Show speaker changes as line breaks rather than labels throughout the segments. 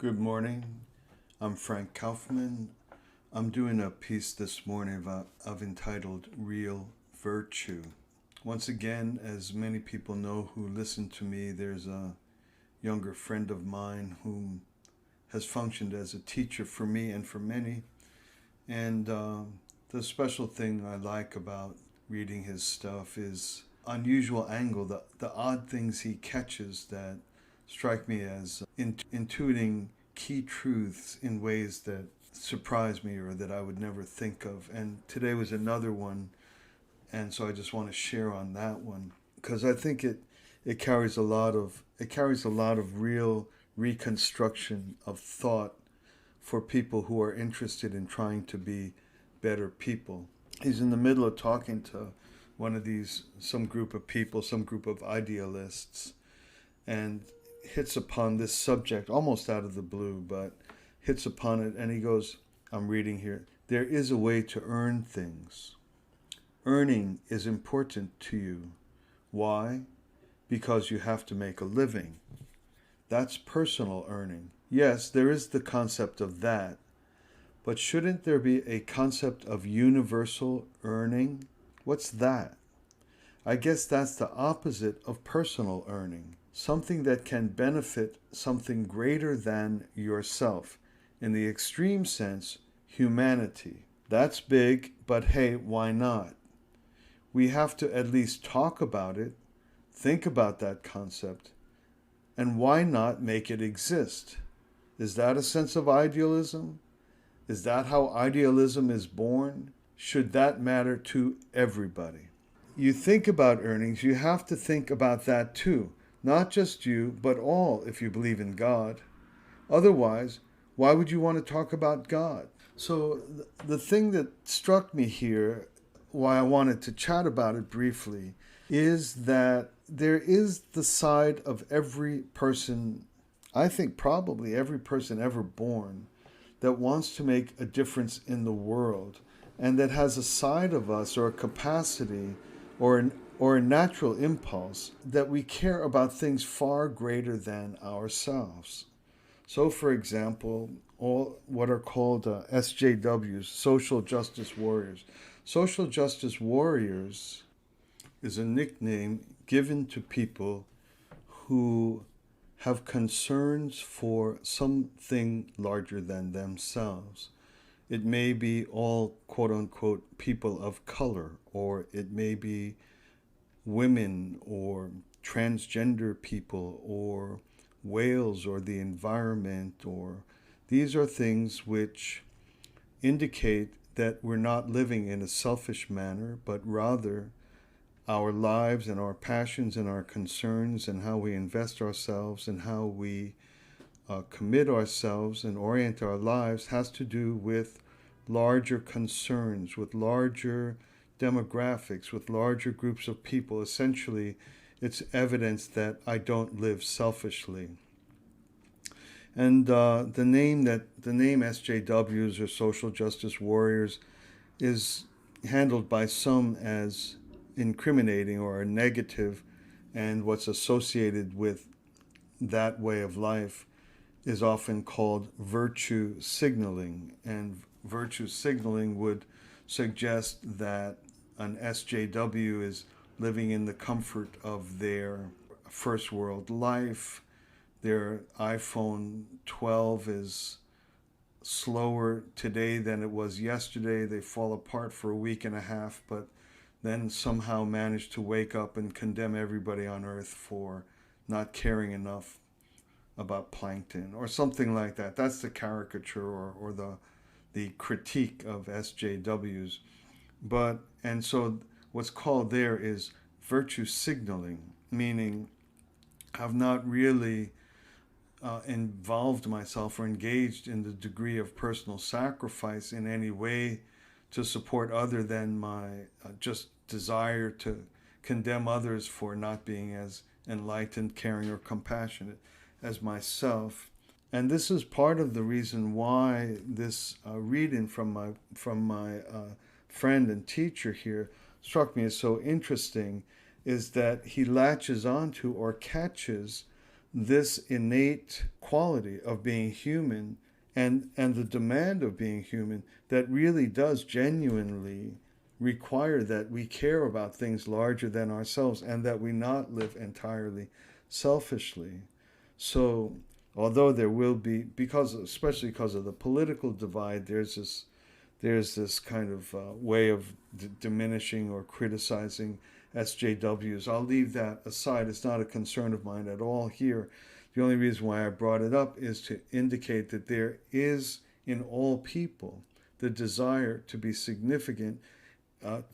Good morning. I'm Frank Kaufmann. I'm doing a piece this morning I've entitled Real Virtue. Once again, as many people know who listen to me, there's a younger friend of mine who has functioned as a teacher for me and for many. And the special thing I like about reading his stuff is unusual angle, the odd things he catches that strike me as intuiting key truths in ways that surprise me or that I would never think of. And today was another one, and so I just want to share on that one because I think it carries a lot of real reconstruction of thought for people who are interested in trying to be better people. He's in the middle of talking to some group of people, some group of idealists, and hits upon this subject almost out of the blue, but hits upon it, and he goes, I'm reading here, there is a way to earn things. Earning is important to you. Why? Because you have to make a living. That's personal earning. Yes, there is the concept of that, but shouldn't there be a concept of universal earning? What's that? I guess that's the opposite of personal earning. Something that can benefit something greater than yourself. In the extreme sense, humanity. That's big, but hey, why not? We have to at least talk about it, think about that concept, and why not make it exist? Is that a sense of idealism? Is that how idealism is born? Should that matter to everybody? You think about earnings, you have to think about that too. Not just you, but all if you believe in God. Otherwise, why would you want to talk about God? So, the thing that struck me here, why I wanted to chat about it briefly, is that there is the side of every person, I think probably every person ever born, that wants to make a difference in the world and that has a side of us or a capacity or a natural impulse that we care about things far greater than ourselves. So, for example, all what are called SJWs, social justice warriors. Social justice warriors is a nickname given to people who have concerns for something larger than themselves. It may be all quote unquote people of color, or it may be women or transgender people or whales or the environment, or these are things which indicate that we're not living in a selfish manner, but rather our lives and our passions and our concerns and how we invest ourselves and how we commit ourselves and orient our lives has to do with larger concerns, with larger demographics, with larger groups of people. Essentially, it's evidence that I don't live selfishly. And the name SJWs or social justice warriors is handled by some as incriminating or negative, and what's associated with that way of life is often called virtue signaling. And virtue signaling would suggest that an SJW is living in the comfort of their first world life. Their iPhone 12 is slower today than it was yesterday. They fall apart for a week and a half, but then somehow manage to wake up and condemn everybody on earth for not caring enough about plankton or something like that. That's the caricature or the critique of SJWs. But and so what's called there is virtue signaling, meaning I've not really involved myself or engaged in the degree of personal sacrifice in any way to support other than my just desire to condemn others for not being as enlightened, caring, or compassionate as myself. And this is part of the reason why this reading from my friend and teacher here struck me as so interesting, is that he latches onto or catches this innate quality of being human and the demand of being human that really does genuinely require that we care about things larger than ourselves and that we not live entirely selfishly. So, although there will be, because especially because of the political divide, there's this kind of way of diminishing or criticizing SJWs. I'll leave that aside. It's not a concern of mine at all here. The only reason why I brought it up is to indicate that there is in all people the desire to be significant,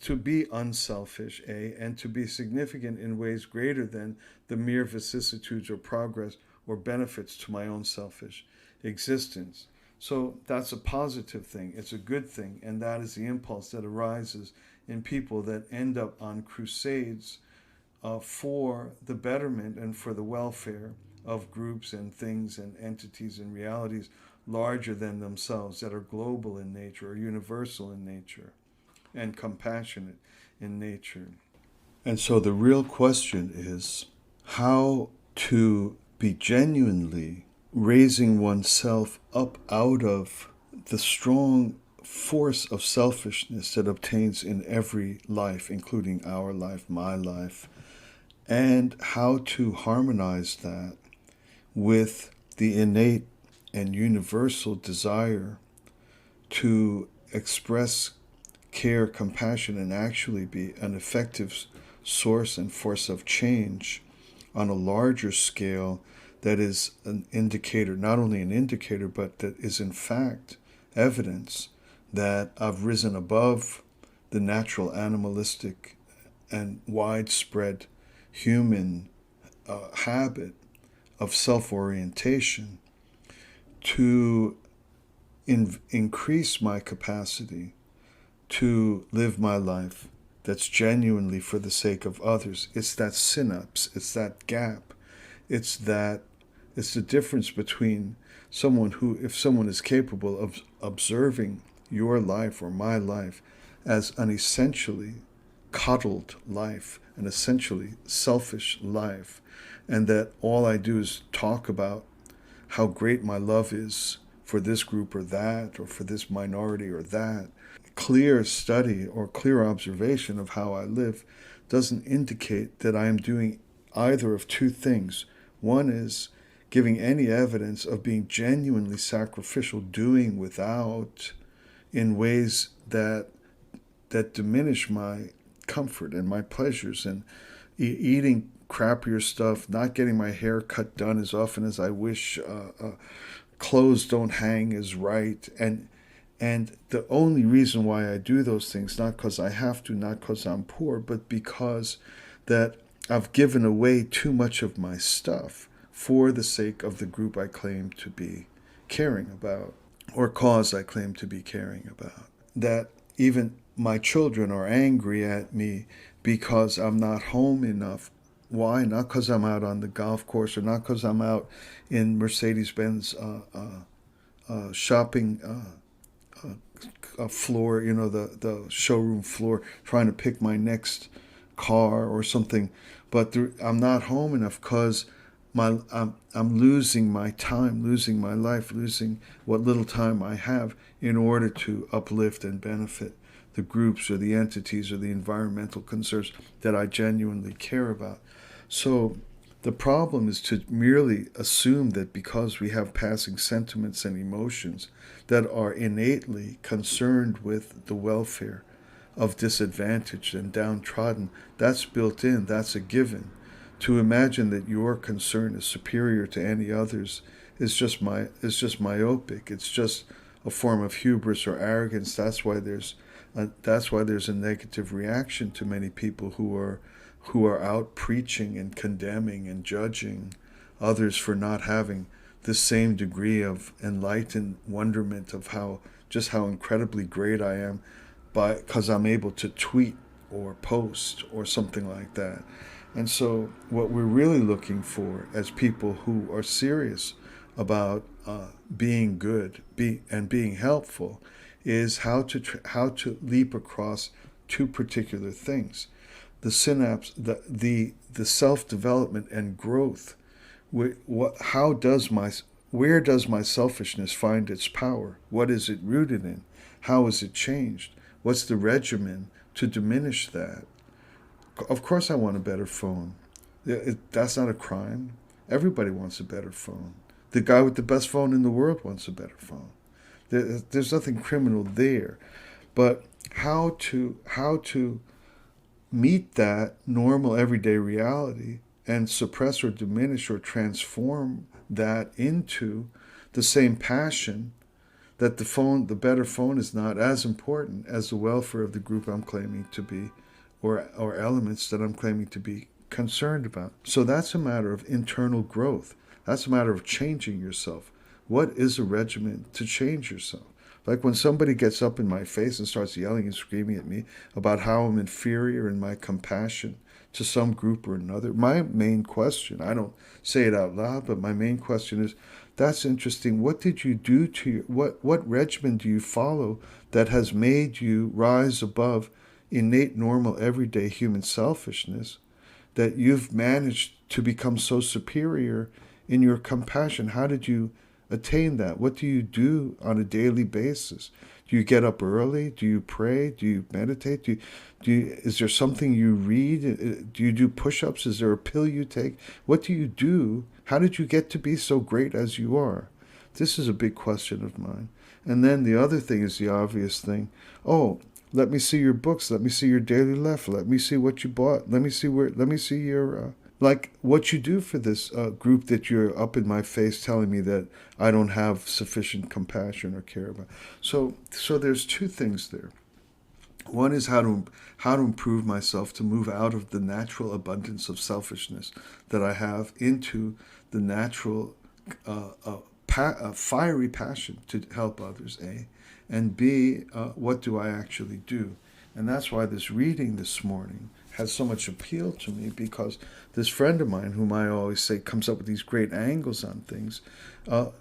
to be unselfish, and to be significant in ways greater than the mere vicissitudes or progress or benefits to my own selfish existence. So that's a positive thing. It's a good thing. And that is the impulse that arises in people that end up on crusades for the betterment and for the welfare of groups and things and entities and realities larger than themselves, that are global in nature or universal in nature and compassionate in nature. And so the real question is how to be genuinely raising oneself up out of the strong force of selfishness that obtains in every life, including our life, my life, and how to harmonize that with the innate and universal desire to express care, compassion, and actually be an effective source and force of change on a larger scale that is an indicator, not only an indicator, but that is in fact evidence that I've risen above the natural animalistic and widespread human habit of self-orientation to increase my capacity to live my life that's genuinely for the sake of others. It's that synapse, it's that gap, it's the difference between someone who, if someone is capable of observing your life or my life as an essentially coddled life, an essentially selfish life, and that all I do is talk about how great my love is for this group or that, or for this minority or that. Clear study or clear observation of how I live doesn't indicate that I am doing either of two things. One is giving any evidence of being genuinely sacrificial, doing without in ways that diminish my comfort and my pleasures, and eating crappier stuff, not getting my hair cut done as often as I wish, clothes don't hang as right, and the only reason why I do those things, not because I have to, not because I'm poor, but because that I've given away too much of my stuff for the sake of the group I claim to be caring about, or cause I claim to be caring about. That even my children are angry at me because I'm not home enough. Why? Not because I'm out on the golf course, or not because I'm out in Mercedes-Benz shopping floor, the showroom floor, trying to pick my next car or something. But I'm not home enough because I'm losing my time, losing my life, losing what little time I have in order to uplift and benefit the groups or the entities or the environmental concerns that I genuinely care about. So the problem is to merely assume that because we have passing sentiments and emotions that are innately concerned with the welfare of disadvantaged and downtrodden, that's built in, that's a given. To imagine that your concern is superior to any others is just myopic. It's just a form of hubris or arrogance. That's why there's a negative reaction to many people who are out preaching and condemning and judging others for not having the same degree of enlightened wonderment of how incredibly great I am because I'm able to tweet or post or something like that. And so what we're really looking for as people who are serious about being good and being helpful is how to leap across two particular things. The synapse, the self-development and growth Where does my selfishness find its power? What is it rooted in? How is it changed? What's the regimen to diminish that? Of course, I want a better phone. That's not a crime. Everybody wants a better phone. The guy with the best phone in the world wants a better phone. There's nothing criminal there. But how to meet that normal everyday reality and suppress or diminish or transform that into the same passion that the better phone is not as important as the welfare of the group I'm claiming to be, or elements that I'm claiming to be concerned about. So that's a matter of internal growth. That's a matter of changing yourself. What is a regimen to change yourself? Like when somebody gets up in my face and starts yelling and screaming at me about how I'm inferior in my compassion to some group or another, my main question, I don't say it out loud, but my main question is, that's interesting. What did you do to your, what regimen do you follow that has made you rise above innate, normal, everyday human selfishness, that you've managed to become so superior in your compassion? How did you attain that? What do you do on a daily basis? Do you get up early? Do you pray? Do you meditate? Is there something you read? Do you do push-ups? Is there a pill you take? What do you do? How did you get to be so great as you are? This is a big question of mine. And then the other thing is the obvious thing. Oh, let me see your books. Let me see your daily life. Let me see what you bought. Let me see your like what you do for this group that you're up in my face telling me that I don't have sufficient compassion or care about. So there's two things there. One is how to improve myself to move out of the natural abundance of selfishness that I have into the natural fiery passion to help others, A, and B, what do I actually do? And that's why this reading this morning has so much appeal to me, because this friend of mine, whom I always say comes up with these great angles on things,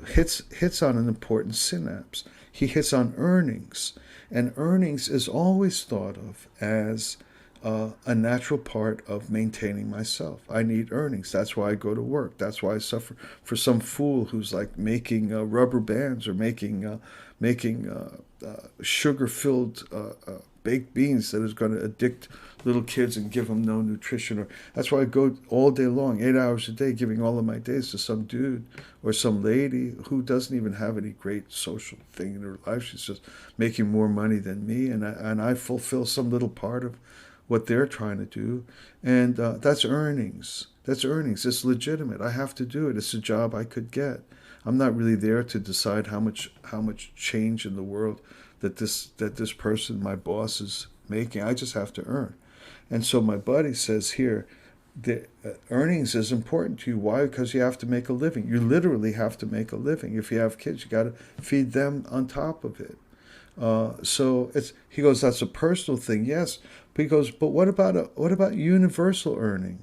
hits on an important synapse. He hits on earnings. And earnings is always thought of as a natural part of maintaining myself. I need earnings. That's why I go to work. That's why I suffer for some fool who's like making rubber bands or making sugar-filled baked beans that is going to addict little kids and give them no nutrition. Or that's why I go all day long, 8 hours a day, giving all of my days to some dude or some lady who doesn't even have any great social thing in her life. She's just making more money than me, and I fulfill some little part of what they're trying to do, and that's earnings. That's earnings. It's legitimate. I have to do it. It's a job I could get. I'm not really there to decide how much change in the world that this person, my boss, is making. I just have to earn. And so my buddy says here, the earnings is important to you. Why? Because you have to make a living. You literally have to make a living. If you have kids, you got to feed them on top of it. So he goes, that's a personal thing, yes. But he goes, but what about universal earning?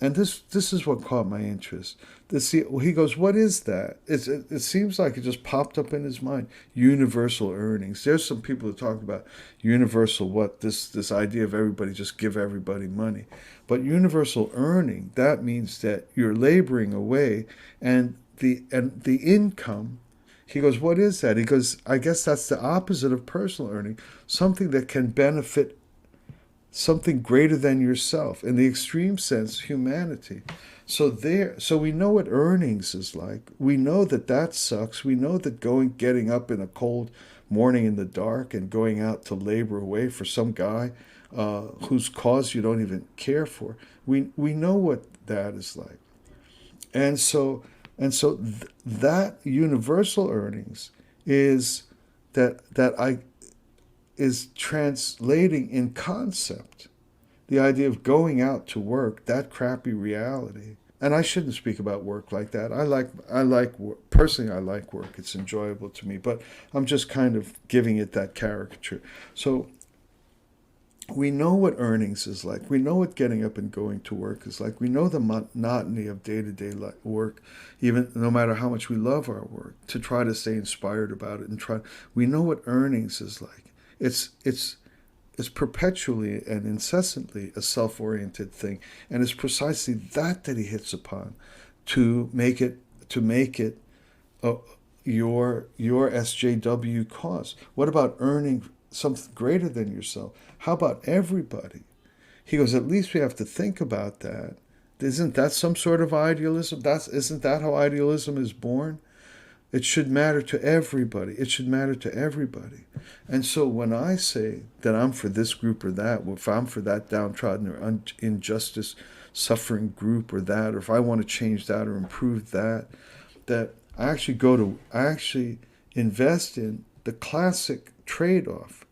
And this is what caught my interest. He goes, what is that? It seems like it just popped up in his mind. Universal earnings. There's some people who talk about universal this idea of everybody just give everybody money. But universal earning, that means that you're laboring away, and the income. He goes, what is that? He goes, I guess that's the opposite of personal earning, something that can benefit something greater than yourself. In the extreme sense, humanity. So we know what earnings is like. We know that sucks. We know that getting up in a cold morning in the dark and going out to labor away for some guy whose cause you don't even care for. We know what that is like. And so that universal earnings is is translating in concept the idea of going out to work, that crappy reality. And I shouldn't speak about work like that. I like work. Personally, I like work. It's enjoyable to me, but I'm just kind of giving it that caricature. So we know what earnings is like. We know what getting up and going to work is like. We know the monotony of day-to-day work, even no matter how much we love our work, to try to stay inspired about it and try. We know what earnings is like. It's perpetually and incessantly a self-oriented thing, and it's precisely that he hits upon. to make it uh, your SJW cause? What about earning something greater than yourself? How about everybody? He goes, at least we have to think about that. Isn't that some sort of idealism? Isn't that how idealism is born? It should matter to everybody. It should matter to everybody. And so when I say that I'm for this group or that, if I'm for that downtrodden or injustice suffering group or that, or if I want to change that or improve that, that I actually invest in the classic trade-off.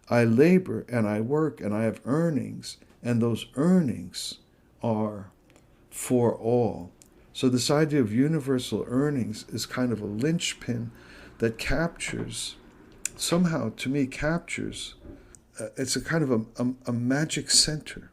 I labor and I work and I have earnings, and those earnings are for all. So this idea of universal earnings is kind of a linchpin that captures, somehow to me captures, it's a kind of a magic center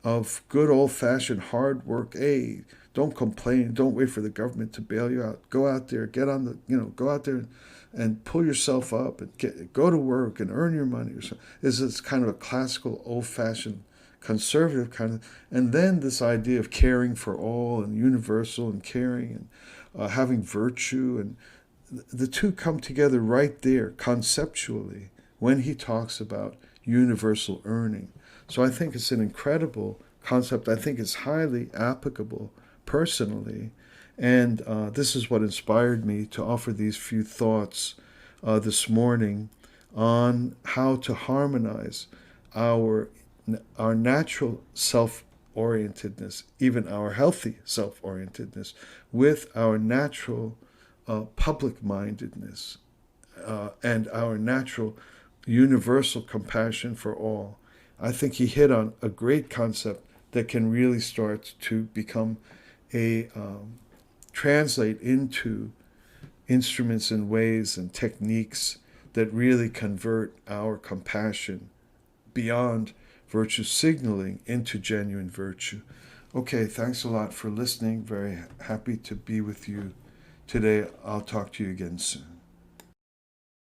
of good old-fashioned hard work. Hey, don't complain. Don't wait for the government to bail you out. Go out there, go out there and pull yourself up and go to work and earn your money. Or so. It's kind of a classical, old-fashioned, conservative kind of, and then this idea of caring for all and universal and caring and having virtue, and the two come together right there conceptually when he talks about universal earning. So I think it's an incredible concept. I think it's highly applicable personally, and this is what inspired me to offer these few thoughts this morning on how to harmonize our natural self-orientedness, even our healthy self-orientedness, with our natural public-mindedness and our natural universal compassion for all. I think he hit on a great concept that can really start to become translate into instruments and ways and techniques that really convert our compassion beyond virtue signaling into genuine virtue. Okay, thanks a lot for listening. Very happy to be with you today. I'll talk to you again soon.